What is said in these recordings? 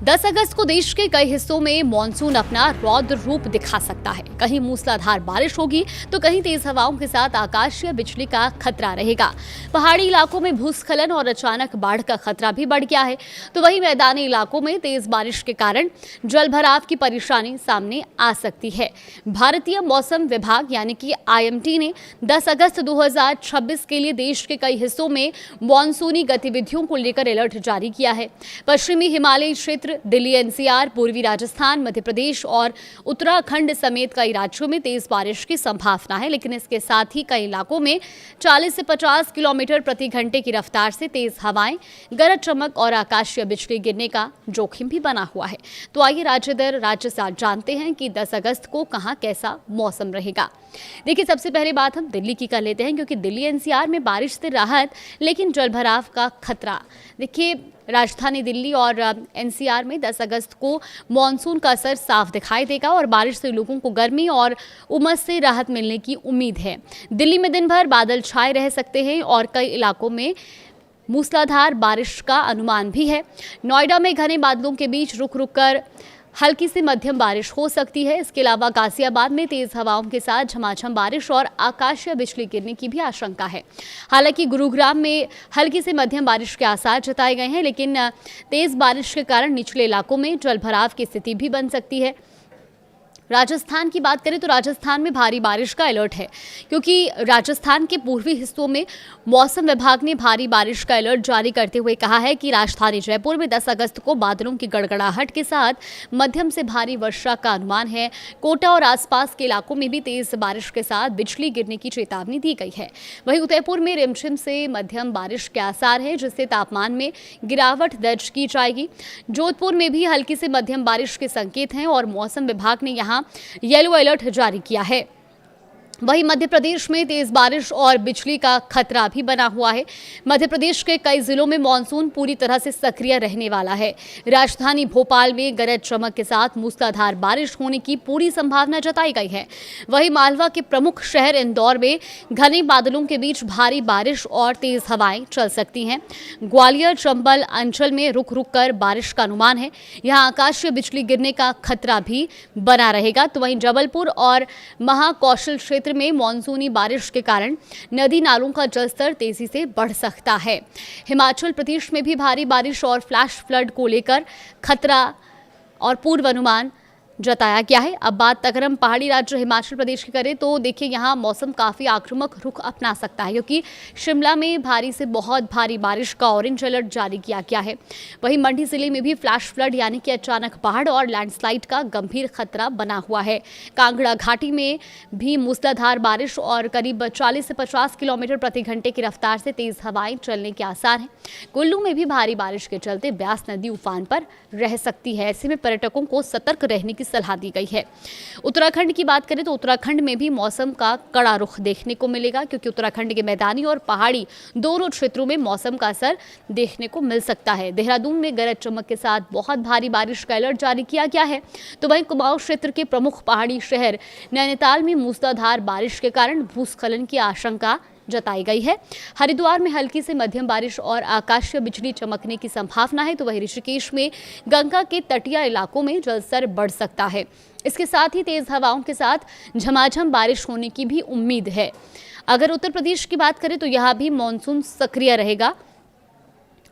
10 अगस्त को देश के कई हिस्सों में मॉनसून अपना रौद्र रूप दिखा सकता है। कहीं मूसलाधार बारिश होगी तो कहीं तेज हवाओं के साथ आकाशीय बिजली का खतरा रहेगा। पहाड़ी इलाकों में भूस्खलन और अचानक बाढ़ का खतरा भी बढ़ गया है, तो वहीं मैदानी इलाकों में तेज बारिश के कारण जलभराव की परेशानी सामने आ सकती है। भारतीय मौसम विभाग यानी कि IMD ने 10 अगस्त 2026 के लिए देश के कई हिस्सों में मॉनसूनी गतिविधियों को लेकर अलर्ट जारी किया है। पश्चिमी हिमालयी क्षेत्र, दिल्ली NCR, पूर्वी राजस्थान, मध्य प्रदेश और उत्तराखंड समेत कई राज्यों में तेज बारिश की संभावना है, लेकिन इसके साथ ही कई इलाकों में 40 से 50 किलोमीटर प्रति घंटे की रफ्तार से तेज हवाएं, गरज चमक और आकाशीय बिजली गिरने का जोखिम भी बना हुआ है। तो आइए राज्य दर राज्य से आज जानते हैं कि 10 अगस्त को कहां कैसा मौसम रहेगा। देखिए, सबसे पहले बात हम दिल्ली की कर लेते हैं, क्योंकि दिल्ली NCR में बारिश से राहत लेकिन जलभराव का खतरा। देखिए, राजधानी दिल्ली और NCR में 10 अगस्त को मॉनसून का असर साफ दिखाई देगा और बारिश से लोगों को गर्मी और उमस से राहत मिलने की उम्मीद है। दिल्ली में दिन भर बादल छाए रह सकते हैं और कई इलाकों में मूसलाधार बारिश का अनुमान भी है। नोएडा में घने बादलों के बीच रुक रुक कर हल्की से मध्यम बारिश हो सकती है। इसके अलावा गाजियाबाद में तेज हवाओं के साथ झमाझम बारिश और आकाशीय बिजली गिरने की भी आशंका है। हालांकि गुरुग्राम में हल्की से मध्यम बारिश के आसार जताए गए हैं, लेकिन तेज बारिश के कारण निचले इलाकों में जलभराव की स्थिति भी बन सकती है। राजस्थान की बात करें तो राजस्थान में भारी बारिश का अलर्ट है, क्योंकि राजस्थान के पूर्वी हिस्सों में मौसम विभाग ने भारी बारिश का अलर्ट जारी करते हुए कहा है कि राजधानी जयपुर में 10 अगस्त को बादलों की गड़गड़ाहट के साथ मध्यम से भारी वर्षा का अनुमान है। कोटा और आसपास के इलाकों में भी तेज बारिश के साथ बिजली गिरने की चेतावनी दी गई है। वहीं उदयपुर में रिमझिम से मध्यम बारिश के आसार है, जिससे तापमान में गिरावट दर्ज की जाएगी। जोधपुर में भी हल्की से मध्यम बारिश के संकेत हैं और मौसम विभाग ने यहाँ येलो अलर्ट जारी किया है। वहीं मध्य प्रदेश में तेज बारिश और बिजली का खतरा भी बना हुआ है। मध्य प्रदेश के कई जिलों में मॉनसून पूरी तरह से सक्रिय रहने वाला है। राजधानी भोपाल में गरज चमक के साथ मूसलाधार बारिश होने की पूरी संभावना जताई गई है। वहीं मालवा के प्रमुख शहर इंदौर में घने बादलों के बीच भारी बारिश और तेज हवाएं चल सकती हैं। ग्वालियर, चंबल अंचल में रुक रुक कर बारिश का अनुमान है। यहाँ आकाशीय बिजली गिरने का खतरा भी बना रहेगा। तो वहीं जबलपुर और महाकौशल क्षेत्र में मॉनसूनी बारिश के कारण नदी नालों का जलस्तर तेजी से बढ़ सकता है। हिमाचल प्रदेश में भी भारी बारिश और फ्लैश फ्लड को लेकर खतरा और पूर्वानुमान जताया गया है। अब बात अगर हम पहाड़ी राज्य हिमाचल प्रदेश की करें तो देखिए, यहाँ मौसम काफ़ी आक्रामक रुख अपना सकता है, क्योंकि शिमला में भारी से बहुत भारी बारिश का ऑरेंज अलर्ट जारी किया गया है। वहीं मंडी जिले में भी फ्लैश फ्लड यानी कि अचानक बाढ़ और लैंडस्लाइड का गंभीर खतरा बना हुआ है। कांगड़ा घाटी में भी मूसलाधार बारिश और करीब 40 से 50 किलोमीटर प्रति घंटे की रफ्तार से तेज हवाएं चलने के आसार हैं। कुल्लू में भी भारी बारिश के चलते ब्यास नदी उफान पर रह सकती है। ऐसे में पर्यटकों को सतर्क रहने की सलाह दी गई है। उत्तराखंड की बात करें तो उत्तराखंड में भी मौसम का कड़ा रुख देखने को मिलेगा, क्योंकि उत्तराखंड के मैदानी और पहाड़ी दोनों क्षेत्रों में मौसम का असर देखने को मिल सकता है। देहरादून में गरज चमक के साथ बहुत भारी बारिश का अलर्ट जारी किया गया है। तो वहीं कुमाऊं क्षेत्र के प्रमुख पहाड़ी शहर नैनीताल में मूसलाधार बारिश के कारण भूस्खलन की आशंका जताई गई है। हरिद्वार में हल्की से मध्यम बारिश और आकाशीय बिजली चमकने की संभावना है। तो वहीं ऋषिकेश में गंगा के तटीय इलाकों में जलस्तर बढ़ सकता है। इसके साथ ही तेज हवाओं के साथ झमाझम बारिश होने की भी उम्मीद है। अगर उत्तर प्रदेश की बात करें तो यहाँ भी मॉनसून सक्रिय रहेगा।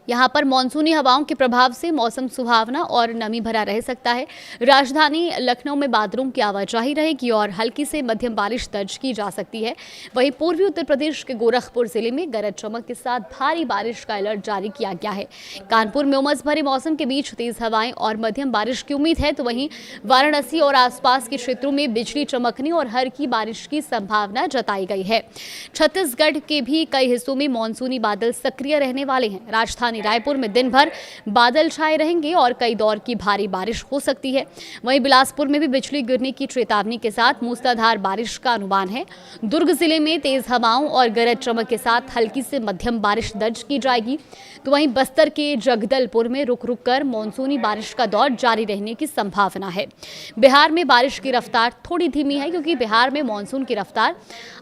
यहाँ पर मॉनसूनी हवाओं के प्रभाव से मौसम सुहावना और नमी भरा रह सकता है। राजधानी लखनऊ में बादलों की आवाजाही रहेगी और हल्की से मध्यम बारिश दर्ज की जा सकती है। वहीं पूर्वी उत्तर प्रदेश के गोरखपुर जिले में गरज चमक के साथ भारी बारिश का अलर्ट जारी किया गया है। कानपुर में उमस भरे मौसम के बीच तेज हवाएं और मध्यम बारिश की उम्मीद है। तो वहीं वाराणसी और आसपास के क्षेत्रों में बिजली चमकने और हल्की बारिश की संभावना जताई गई है। छत्तीसगढ़ के भी कई हिस्सों में मॉनसूनी बादल सक्रिय रहने वाले हैं। राजधानी रायपुर में दिन भर बादल छाए रहेंगे और कई दौर की भारी बारिश हो सकती है। वहीं बिलासपुर में भी बिजली गिरने की चेतावनी के साथ मूसलाधार बारिश का अनुमान है। दुर्ग जिले में तेज हवाओं और गरज चमक के साथ हल्की से मध्यम बारिश दर्ज की जाएगी। तो वहीं बस्तर के जगदलपुर में रुक रुक कर मानसूनी बारिश का दौर जारी रहने की संभावना है। बिहार में बारिश की रफ्तार थोड़ी धीमी है, क्योंकि बिहार में मानसून की रफ्तार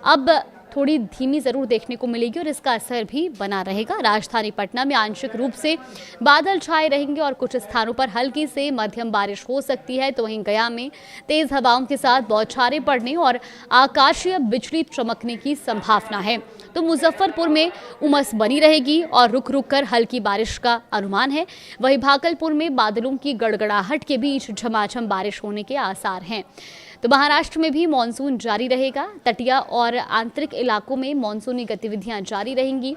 अब थोड़ी धीमी ज़रूर देखने को मिलेगी और इसका असर भी बना रहेगा। राजधानी पटना में आंशिक रूप से बादल छाए रहेंगे और कुछ स्थानों पर हल्की से मध्यम बारिश हो सकती है, तो वहीं गया में तेज हवाओं के साथ बौछारें पड़ने और आकाशीय बिजली चमकने की संभावना है। तो मुजफ्फरपुर में उमस बनी रहेगी और रुक रुक कर हल्की बारिश का अनुमान है। वहीं भागलपुर में बादलों की गड़गड़ाहट के बीच झमाझम बारिश होने के आसार हैं। तो महाराष्ट्र में भी मानसून जारी रहेगा। तटीय और आंतरिक इलाकों में मानसूनी गतिविधियां जारी रहेंगी।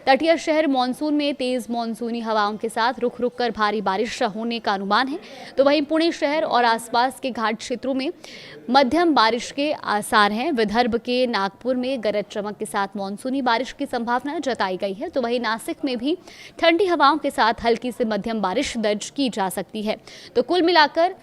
तटीय शहर मानसून में तेज मानसूनी हवाओं के साथ रुक रुक कर भारी बारिश होने का अनुमान है। तो वहीं पुणे शहर और आसपास के घाट क्षेत्रों में मध्यम बारिश के आसार हैं। विदर्भ के नागपुर में गरज चमक के साथ मानसूनी बारिश की संभावना जताई गई है। तो वहीं नासिक में भी ठंडी हवाओं के साथ हल्की से मध्यम बारिश दर्ज की जा सकती है। तो कुल मिलाकर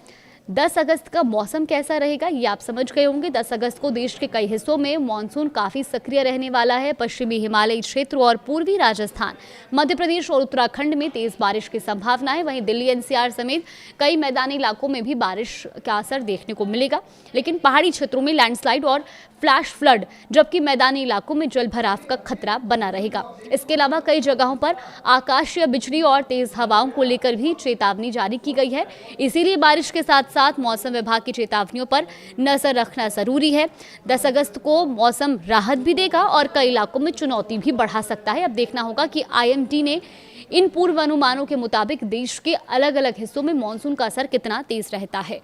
10 अगस्त का मौसम कैसा रहेगा ये आप समझ गए होंगे। 10 अगस्त को देश के कई हिस्सों में मानसून काफी सक्रिय रहने वाला है। पश्चिमी हिमालयी क्षेत्र और पूर्वी राजस्थान, मध्य प्रदेश और उत्तराखंड में तेज बारिश की संभावना है। वहीं दिल्ली एनसीआर समेत कई मैदानी इलाकों में भी बारिश का असर देखने को मिलेगा, लेकिन पहाड़ी क्षेत्रों में लैंडस्लाइड और फ्लैश फ्लड, जबकि मैदानी इलाकों में जल भराव का खतरा बना रहेगा। इसके अलावा कई जगहों पर आकाशीय बिजली और तेज हवाओं को लेकर भी चेतावनी जारी की गई है। इसीलिए बारिश के साथ साथ मौसम विभाग की चेतावनियों पर नजर रखना जरूरी है। 10 अगस्त को मौसम राहत भी देगा और कई इलाकों में चुनौती भी बढ़ा सकता है। अब देखना होगा कि IMD ने इन पूर्वानुमानों के मुताबिक देश के अलग अलग हिस्सों में मानसून का असर कितना तेज रहता है।